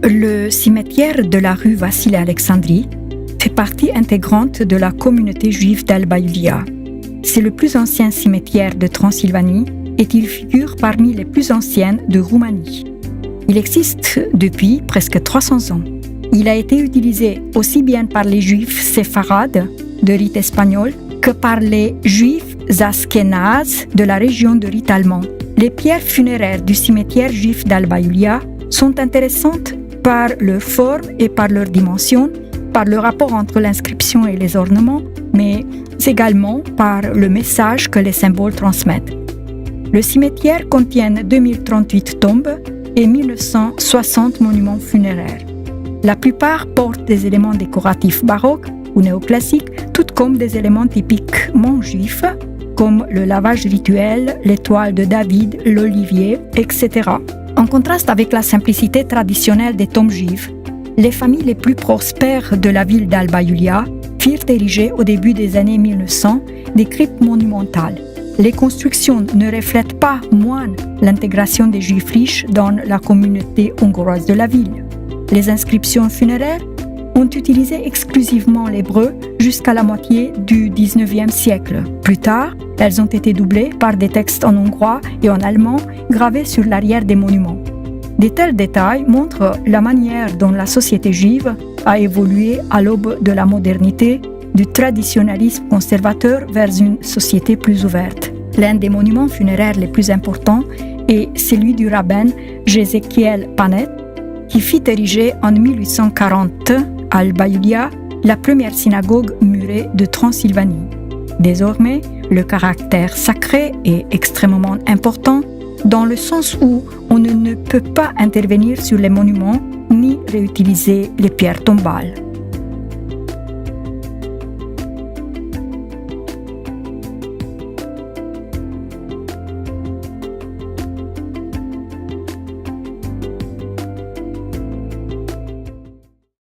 Le cimetière de la rue Vassili-Alexandrie fait partie intégrante de la communauté juive d'Alba Iulia. C'est le plus ancien cimetière de Transylvanie et il figure parmi les plus anciennes de Roumanie. Il existe depuis presque 300 ans. Il a été utilisé aussi bien par les juifs séfarades de rite espagnol que par les juifs askénazes de la région de rite allemand. Les pierres funéraires du cimetière juif d'Alba Iulia sont intéressantes par leur forme et par leur dimension, par le rapport entre l'inscription et les ornements, mais également par le message que les symboles transmettent. Le cimetière contient 2038 tombes et 1960 monuments funéraires. La plupart portent des éléments décoratifs baroques ou néoclassiques, tout comme des éléments typiquement juifs, comme le lavage rituel, l'étoile de David, l'olivier, etc. En contraste avec la simplicité traditionnelle des tombes juives, les familles les plus prospères de la ville d'Alba Iulia firent ériger au début des années 1900 des cryptes monumentales. Les constructions ne reflètent pas moins l'intégration des juifs riches dans la communauté hongroise de la ville. Les inscriptions funéraires ont utilisé exclusivement l'hébreu jusqu'à la moitié du XIXe siècle. Plus tard, elles ont été doublées par des textes en hongrois et en allemand gravés sur l'arrière des monuments. De tels détails montrent la manière dont la société juive a évolué à l'aube de la modernité, du traditionnalisme conservateur vers une société plus ouverte. L'un des monuments funéraires les plus importants est celui du rabbin Jézéchiel Panet, qui fit ériger en 1840 à Alba Iulia la première synagogue murée de Transylvanie. Désormais, le caractère sacré est extrêmement important dans le sens où on ne peut pas intervenir sur les monuments ni réutiliser les pierres tombales.